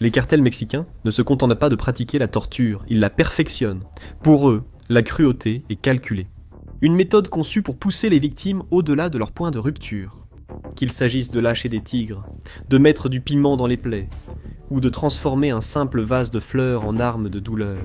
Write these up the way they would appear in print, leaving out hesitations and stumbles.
Les cartels mexicains ne se contentent pas de pratiquer la torture, ils la perfectionnent. Pour eux, la cruauté est calculée. Une méthode conçue pour pousser les victimes au-delà de leur point de rupture. Qu'il s'agisse de lâcher des tigres, de mettre du piment dans les plaies, ou de transformer un simple vase de fleurs en arme de douleur.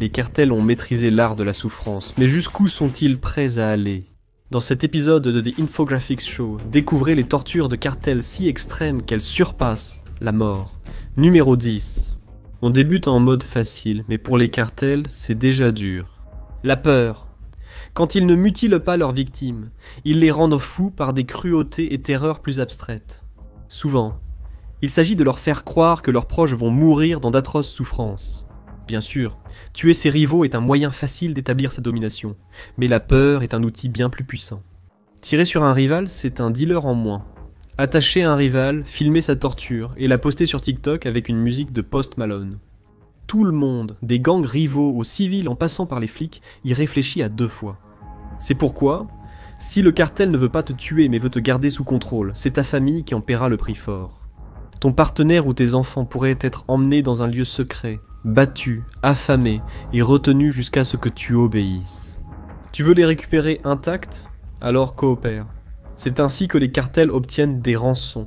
Les cartels ont maîtrisé l'art de la souffrance, mais jusqu'où sont-ils prêts à aller? Dans cet épisode de The Infographics Show, découvrez les tortures de cartels si extrêmes qu'elles surpassent la mort. Numéro 10. On débute en mode facile, mais pour les cartels, c'est déjà dur. La peur. Quand ils ne mutilent pas leurs victimes, ils les rendent fous par des cruautés et terreurs plus abstraites. Souvent, il s'agit de leur faire croire que leurs proches vont mourir dans d'atroces souffrances. Bien sûr, tuer ses rivaux est un moyen facile d'établir sa domination, mais la peur est un outil bien plus puissant. Tirer sur un rival, c'est un dealer en moins. Attacher un rival, filmer sa torture et la poster sur TikTok avec une musique de Post Malone. Tout le monde, des gangs rivaux aux civils en passant par les flics, y réfléchit à 2 fois. C'est pourquoi, si le cartel ne veut pas te tuer mais veut te garder sous contrôle, c'est ta famille qui en paiera le prix fort. Ton partenaire ou tes enfants pourraient être emmenés dans un lieu secret, battus, affamés et retenus jusqu'à ce que tu obéisses. Tu veux les récupérer intacts? Alors coopère. C'est ainsi que les cartels obtiennent des rançons.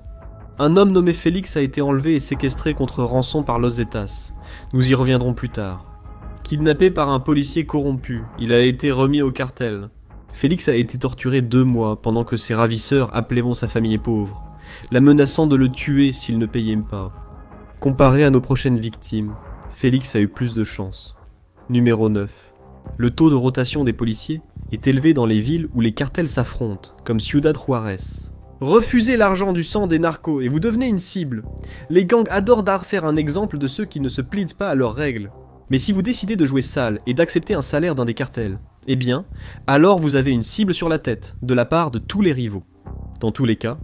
Un homme nommé Félix a été enlevé et séquestré contre rançon par Los Zetas. Nous y reviendrons plus tard. Kidnappé par un policier corrompu, il a été remis au cartel. Félix a été torturé 2 mois pendant que ses ravisseurs appelaient sa famille pauvre, la menaçant de le tuer s'il ne payait pas. Comparé à nos prochaines victimes, Félix a eu plus de chance. Numéro 9. Le taux de rotation des policiers est élevé dans les villes où les cartels s'affrontent, comme Ciudad Juárez. Refusez l'argent du sang des narcos et vous devenez une cible. Les gangs adorent faire un exemple de ceux qui ne se plient pas à leurs règles. Mais si vous décidez de jouer sale et d'accepter un salaire d'un des cartels, eh bien, alors vous avez une cible sur la tête, de la part de tous les rivaux. Dans tous les cas,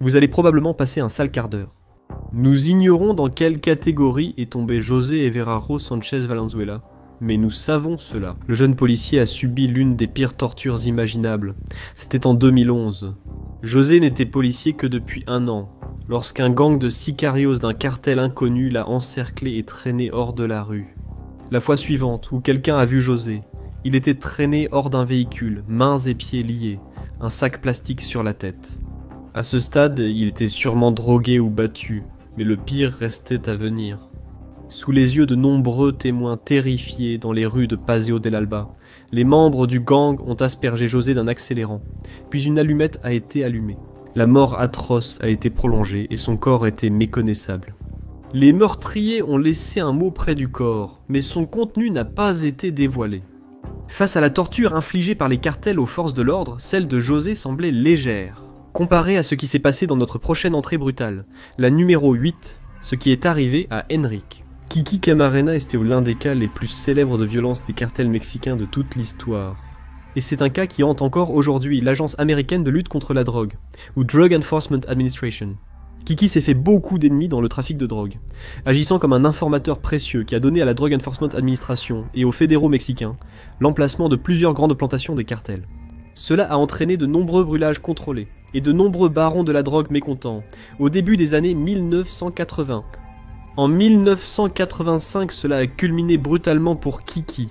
vous allez probablement passer un sale quart d'heure. Nous ignorons dans quelle catégorie est tombé José Everardo Sánchez Valenzuela, mais nous savons cela. Le jeune policier a subi l'une des pires tortures imaginables. C'était en 2011. José n'était policier que depuis 1 an, lorsqu'un gang de sicarios d'un cartel inconnu l'a encerclé et traîné hors de la rue. La fois suivante, où quelqu'un a vu José, il était traîné hors d'un véhicule, mains et pieds liés, un sac plastique sur la tête. À ce stade, il était sûrement drogué ou battu, mais le pire restait à venir. Sous les yeux de nombreux témoins terrifiés dans les rues de Paseo del Alba, les membres du gang ont aspergé José d'un accélérant, puis une allumette a été allumée. La mort atroce a été prolongée et son corps était méconnaissable. Les meurtriers ont laissé un mot près du corps, mais son contenu n'a pas été dévoilé. Face à la torture infligée par les cartels aux forces de l'ordre, celle de José semblait légère. Comparé à ce qui s'est passé dans notre prochaine entrée brutale, la numéro 8, ce qui est arrivé à Henrique. Kiki Camarena était l'un des cas les plus célèbres de violence des cartels mexicains de toute l'histoire. Et c'est un cas qui hante encore aujourd'hui l'agence américaine de lutte contre la drogue, ou Drug Enforcement Administration. Kiki s'est fait beaucoup d'ennemis dans le trafic de drogue, agissant comme un informateur précieux qui a donné à la Drug Enforcement Administration et aux fédéraux mexicains l'emplacement de plusieurs grandes plantations des cartels. Cela a entraîné de nombreux brûlages contrôlés et de nombreux barons de la drogue mécontents au début des années 1980. En 1985, cela a culminé brutalement pour Kiki,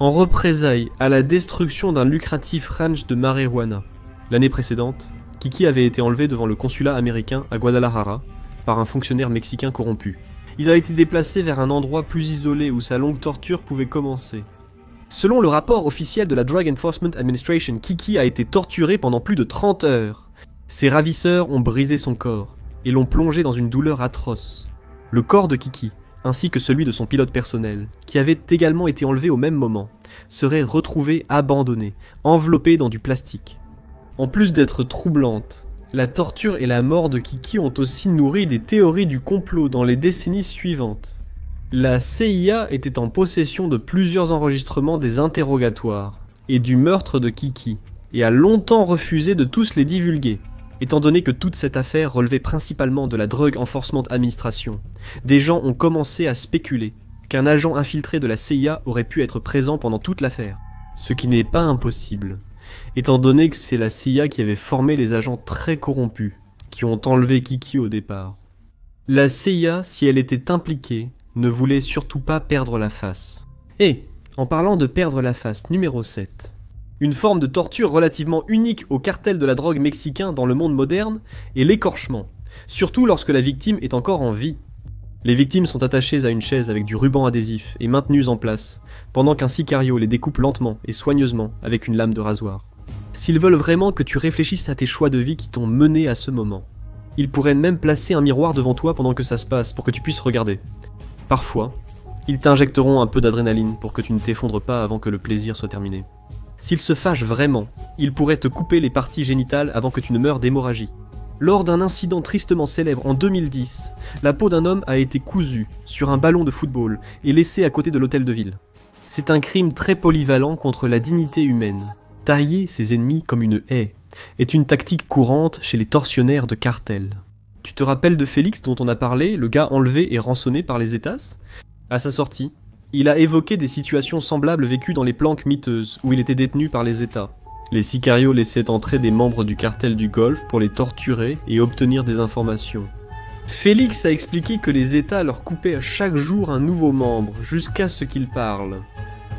en représailles à la destruction d'un lucratif ranch de marijuana. L'année précédente, Kiki avait été enlevé devant le consulat américain à Guadalajara par un fonctionnaire mexicain corrompu. Il a été déplacé vers un endroit plus isolé où sa longue torture pouvait commencer. Selon le rapport officiel de la Drug Enforcement Administration, Kiki a été torturé pendant plus de 30 heures. Ses ravisseurs ont brisé son corps et l'ont plongé dans une douleur atroce. Le corps de Kiki, ainsi que celui de son pilote personnel, qui avait également été enlevé au même moment, seraient retrouvés abandonnés, enveloppés dans du plastique. En plus d'être troublantes, la torture et la mort de Kiki ont aussi nourri des théories du complot dans les décennies suivantes. La CIA était en possession de plusieurs enregistrements des interrogatoires et du meurtre de Kiki, et a longtemps refusé de tous les divulguer, étant donné que toute cette affaire relevait principalement de la Drug Enforcement Administration. Des gens ont commencé à spéculer qu'un agent infiltré de la CIA aurait pu être présent pendant toute l'affaire, ce qui n'est pas impossible, étant donné que c'est la CIA qui avait formé les agents très corrompus, qui ont enlevé Kiki au départ. La CIA, si elle était impliquée, ne voulait surtout pas perdre la face. Et, en parlant de perdre la face, numéro 7. Une forme de torture relativement unique au cartel de la drogue mexicain dans le monde moderne est l'écorchement, surtout lorsque la victime est encore en vie. Les victimes sont attachées à une chaise avec du ruban adhésif et maintenues en place, pendant qu'un sicario les découpe lentement et soigneusement avec une lame de rasoir. S'ils veulent vraiment que tu réfléchisses à tes choix de vie qui t'ont mené à ce moment, ils pourraient même placer un miroir devant toi pendant que ça se passe pour que tu puisses regarder. Parfois, ils t'injecteront un peu d'adrénaline pour que tu ne t'effondres pas avant que le plaisir soit terminé. S'ils se fâchent vraiment, ils pourraient te couper les parties génitales avant que tu ne meures d'hémorragie. Lors d'un incident tristement célèbre en 2010, la peau d'un homme a été cousue sur un ballon de football et laissée à côté de l'hôtel de ville. C'est un crime très polyvalent contre la dignité humaine. Tailler ses ennemis comme une haie est une tactique courante chez les tortionnaires de cartel. Tu te rappelles de Félix dont on a parlé, le gars enlevé et rançonné par les États? À sa sortie, il a évoqué des situations semblables vécues dans les planques miteuses où il était détenu par les États. Les sicarios laissaient entrer des membres du cartel du Golfe pour les torturer et obtenir des informations. Félix a expliqué que les États leur coupaient à chaque jour un nouveau membre jusqu'à ce qu'ils parlent.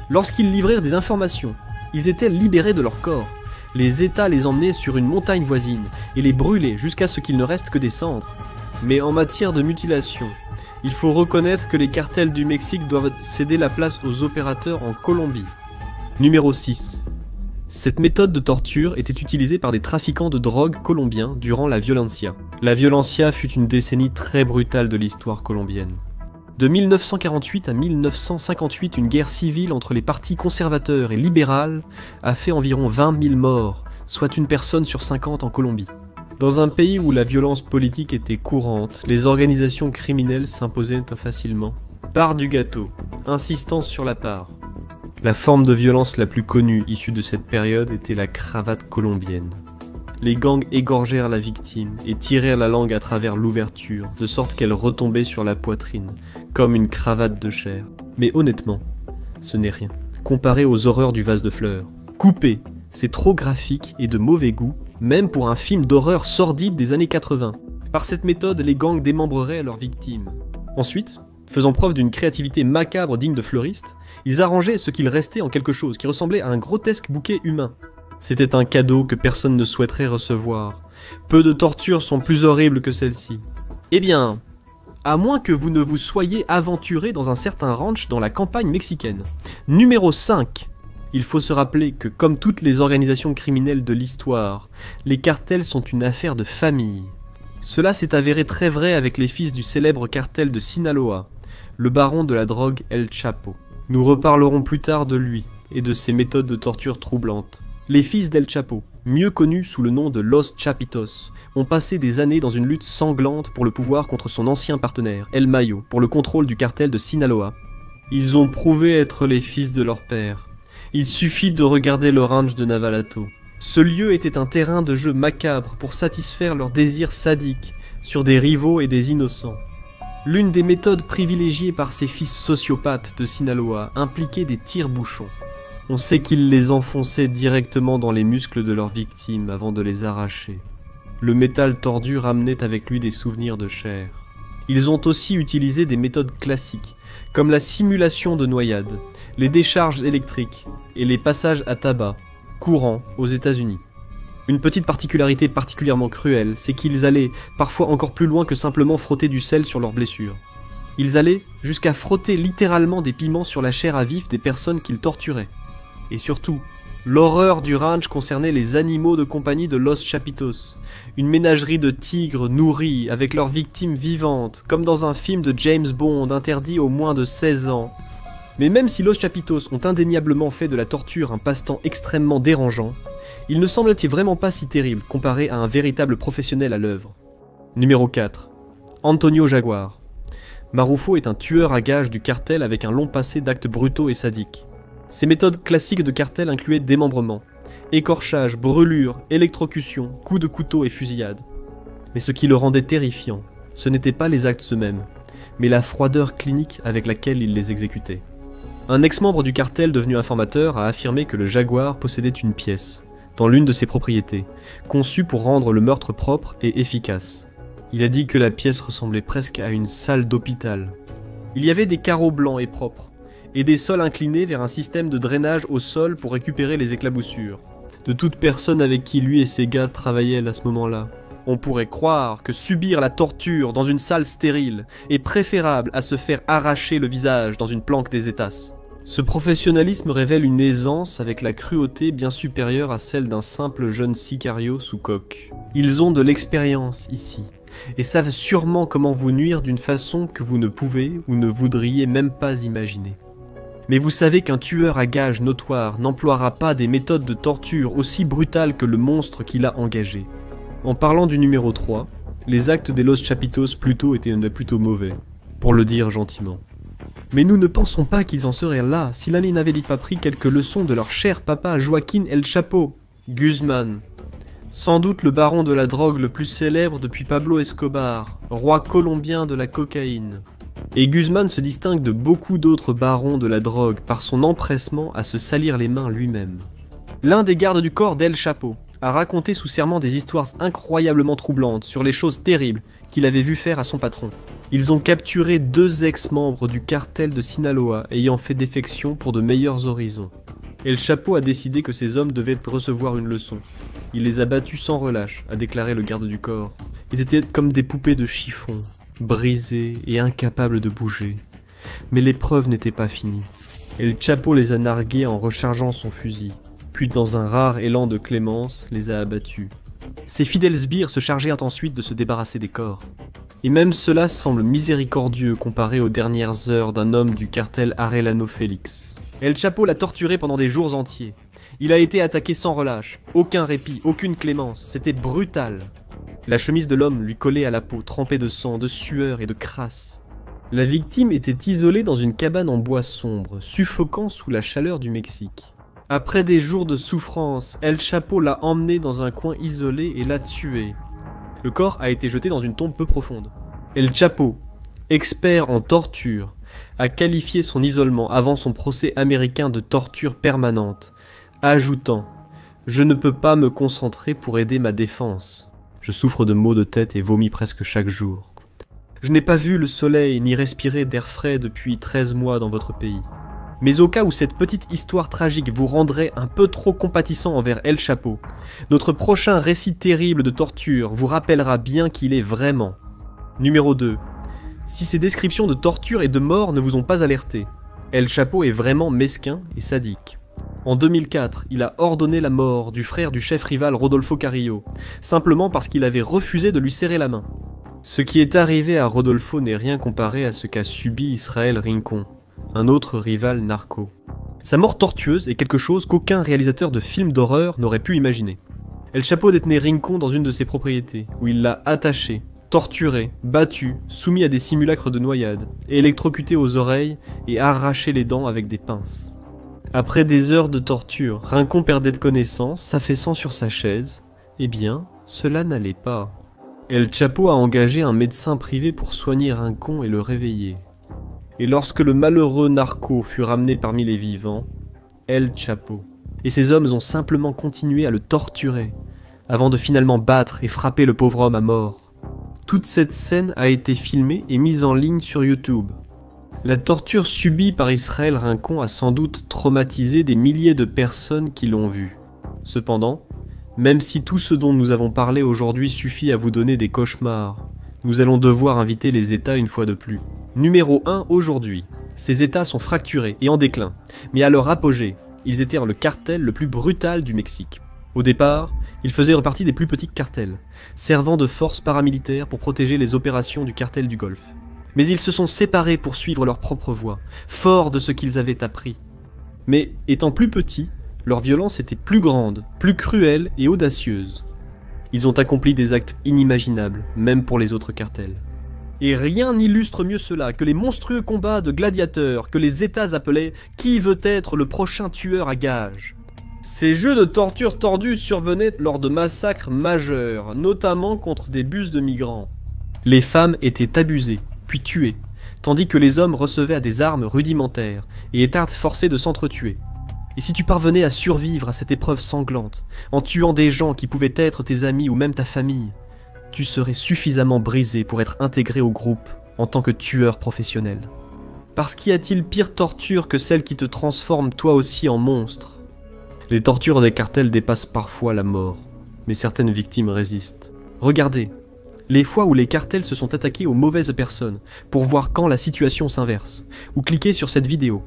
Lorsqu'ils livrèrent des informations, ils étaient libérés de leur corps. Les États les emmenaient sur une montagne voisine et les brûlaient jusqu'à ce qu'il ne reste que des cendres. Mais en matière de mutilation, il faut reconnaître que les cartels du Mexique doivent céder la place aux opérateurs en Colombie. Numéro 6. Cette méthode de torture était utilisée par des trafiquants de drogue colombiens durant la Violencia. La Violencia fut une décennie très brutale de l'histoire colombienne. De 1948 à 1958, une guerre civile entre les partis conservateurs et libéral a fait environ 20 000 morts, soit une personne sur 50 en Colombie. Dans un pays où la violence politique était courante, les organisations criminelles s'imposaient facilement. Part du gâteau, insistance sur la part. La forme de violence la plus connue issue de cette période était la cravate colombienne. Les gangs égorgèrent la victime et tirèrent la langue à travers l'ouverture, de sorte qu'elle retombait sur la poitrine, comme une cravate de chair. Mais honnêtement, ce n'est rien, comparé aux horreurs du vase de fleurs. Couper, c'est trop graphique et de mauvais goût, même pour un film d'horreur sordide des années 80. Par cette méthode, les gangs démembreraient leurs victimes. Ensuite, faisant preuve d'une créativité macabre digne de fleuristes, ils arrangeaient ce qu'il restait en quelque chose qui ressemblait à un grotesque bouquet humain. C'était un cadeau que personne ne souhaiterait recevoir. Peu de tortures sont plus horribles que celle-ci. Eh bien, à moins que vous ne vous soyez aventuré dans un certain ranch dans la campagne mexicaine. Numéro 5. Il faut se rappeler que, comme toutes les organisations criminelles de l'histoire, les cartels sont une affaire de famille. Cela s'est avéré très vrai avec les fils du célèbre cartel de Sinaloa, le baron de la drogue El Chapo. Nous reparlerons plus tard de lui et de ses méthodes de torture troublantes. Les fils d'El Chapo, mieux connus sous le nom de Los Chapitos, ont passé des années dans une lutte sanglante pour le pouvoir contre son ancien partenaire, El Mayo, pour le contrôle du cartel de Sinaloa. Ils ont prouvé être les fils de leur père. Il suffit de regarder le ranch de Navalato. Ce lieu était un terrain de jeu macabre pour satisfaire leurs désirs sadiques sur des rivaux et des innocents. L'une des méthodes privilégiées par ces fils sociopathes de Sinaloa impliquait des tire-bouchons. On sait qu'ils les enfonçaient directement dans les muscles de leurs victimes avant de les arracher. Le métal tordu ramenait avec lui des souvenirs de chair. Ils ont aussi utilisé des méthodes classiques, comme la simulation de noyade, les décharges électriques et les passages à tabac, courants aux États-Unis. Une petite particularité particulièrement cruelle, c'est qu'ils allaient parfois encore plus loin que simplement frotter du sel sur leurs blessures. Ils allaient jusqu'à frotter littéralement des piments sur la chair à vif des personnes qu'ils torturaient. Et surtout, l'horreur du ranch concernait les animaux de compagnie de Los Chapitos, une ménagerie de tigres nourris avec leurs victimes vivantes, comme dans un film de James Bond interdit aux moins de 16 ans. Mais même si Los Chapitos ont indéniablement fait de la torture un passe-temps extrêmement dérangeant, il ne semble-t-il vraiment pas si terrible comparé à un véritable professionnel à l'œuvre. Numéro 4. Antonio Jaguar. Marufo est un tueur à gages du cartel avec un long passé d'actes brutaux et sadiques. Ses méthodes classiques de cartel incluaient démembrement, écorchage, brûlure, électrocution, coups de couteau et fusillade. Mais ce qui le rendait terrifiant, ce n'étaient pas les actes eux-mêmes, mais la froideur clinique avec laquelle il les exécutait. Un ex-membre du cartel devenu informateur a affirmé que le Jaguar possédait une pièce, dans l'une de ses propriétés, conçue pour rendre le meurtre propre et efficace. Il a dit que la pièce ressemblait presque à une salle d'hôpital. Il y avait des carreaux blancs et propres, et des sols inclinés vers un système de drainage au sol pour récupérer les éclaboussures. De toute personne avec qui lui et ses gars travaillaient à ce moment-là, on pourrait croire que subir la torture dans une salle stérile est préférable à se faire arracher le visage dans une planque des étasses. Ce professionnalisme révèle une aisance avec la cruauté bien supérieure à celle d'un simple jeune sicario sous coque. Ils ont de l'expérience ici, et savent sûrement comment vous nuire d'une façon que vous ne pouvez ou ne voudriez même pas imaginer. Mais vous savez qu'un tueur à gages notoire n'emploiera pas des méthodes de torture aussi brutales que le monstre qu'il a engagé. En parlant du numéro 3, les actes des Los Chapitos étaient plutôt mauvais, pour le dire gentiment. Mais nous ne pensons pas qu'ils en seraient là si l'année n'avait pas pris quelques leçons de leur cher papa Joaquín El Chapo, Guzman. Sans doute le baron de la drogue le plus célèbre depuis Pablo Escobar, roi colombien de la cocaïne. Et Guzman se distingue de beaucoup d'autres barons de la drogue par son empressement à se salir les mains lui-même. L'un des gardes du corps d'El Chapo a raconté sous serment des histoires incroyablement troublantes sur les choses terribles qu'il avait vu faire à son patron. Ils ont capturé 2 ex-membres du cartel de Sinaloa ayant fait défection pour de meilleurs horizons. El Chapo a décidé que ces hommes devaient recevoir une leçon. Il les a battus sans relâche, a déclaré le garde du corps. Ils étaient comme des poupées de chiffon, brisées et incapables de bouger. Mais l'épreuve n'était pas finie. El Chapo les a nargués en rechargeant son fusil, puis dans un rare élan de clémence, les a abattus. Ses fidèles sbires se chargèrent ensuite de se débarrasser des corps. Et même cela semble miséricordieux comparé aux dernières heures d'un homme du cartel Arellano Félix. El Chapo l'a torturé pendant des jours entiers. Il a été attaqué sans relâche, aucun répit, aucune clémence, c'était brutal. La chemise de l'homme lui collait à la peau, trempée de sang, de sueur et de crasse. La victime était isolée dans une cabane en bois sombre, suffocant sous la chaleur du Mexique. Après des jours de souffrance, El Chapo l'a emmené dans un coin isolé et l'a tué. Le corps a été jeté dans une tombe peu profonde. El Chapo, expert en torture, a qualifié son isolement avant son procès américain de torture permanente, ajoutant « Je ne peux pas me concentrer pour aider ma défense. Je souffre de maux de tête et vomis presque chaque jour. Je n'ai pas vu le soleil ni respiré d'air frais depuis 13 mois dans votre pays. Mais au cas où cette petite histoire tragique vous rendrait un peu trop compatissant envers El Chapo, notre prochain récit terrible de torture vous rappellera bien qui il est vraiment. Numéro 2. Si ces descriptions de torture et de mort ne vous ont pas alerté, El Chapo est vraiment mesquin et sadique. En 2004, il a ordonné la mort du frère du chef rival Rodolfo Carrillo, simplement parce qu'il avait refusé de lui serrer la main. Ce qui est arrivé à Rodolfo n'est rien comparé à ce qu'a subi Israel Rincon, un autre rival narco. Sa mort tortueuse est quelque chose qu'aucun réalisateur de films d'horreur n'aurait pu imaginer. El Chapo détenait Rincon dans une de ses propriétés, où il l'a attaché, torturé, battu, soumis à des simulacres de noyade, électrocuté aux oreilles et arraché les dents avec des pinces. Après des heures de torture, Rincon perdait de connaissance, s'affaissant sur sa chaise. Eh bien, cela n'allait pas. El Chapo a engagé un médecin privé pour soigner Rincon et le réveiller. Et lorsque le malheureux narco fut ramené parmi les vivants, El Chapo et ses hommes ont simplement continué à le torturer, avant de finalement battre et frapper le pauvre homme à mort. Toute cette scène a été filmée et mise en ligne sur YouTube. La torture subie par Israel Rincon a sans doute traumatisé des milliers de personnes qui l'ont vu. Cependant, même si tout ce dont nous avons parlé aujourd'hui suffit à vous donner des cauchemars, nous allons devoir inviter les États une fois de plus. Numéro 1 aujourd'hui. Ces États sont fracturés et en déclin, mais à leur apogée, ils étaient le cartel le plus brutal du Mexique. Au départ, ils faisaient partie des plus petits cartels, servant de force paramilitaire pour protéger les opérations du cartel du Golfe. Mais ils se sont séparés pour suivre leur propre voie, forts de ce qu'ils avaient appris. Mais, étant plus petits, leur violence était plus grande, plus cruelle et audacieuse. Ils ont accompli des actes inimaginables, même pour les autres cartels. Et rien n'illustre mieux cela que les monstrueux combats de gladiateurs que les États appelaient « Qui veut être le prochain tueur à gages ?» Ces jeux de torture tordus survenaient lors de massacres majeurs, notamment contre des bus de migrants. Les femmes étaient abusées, puis tuées, tandis que les hommes recevaient des armes rudimentaires et étaient forcés de s'entretuer. Et si tu parvenais à survivre à cette épreuve sanglante, en tuant des gens qui pouvaient être tes amis ou même ta famille, tu serais suffisamment brisé pour être intégré au groupe en tant que tueur professionnel. Parce qu'y a-t-il pire torture que celle qui te transforme toi aussi en monstre? Les tortures des cartels dépassent parfois la mort, mais certaines victimes résistent. Regardez, les fois où les cartels se sont attaqués aux mauvaises personnes pour voir quand la situation s'inverse, ou cliquez sur cette vidéo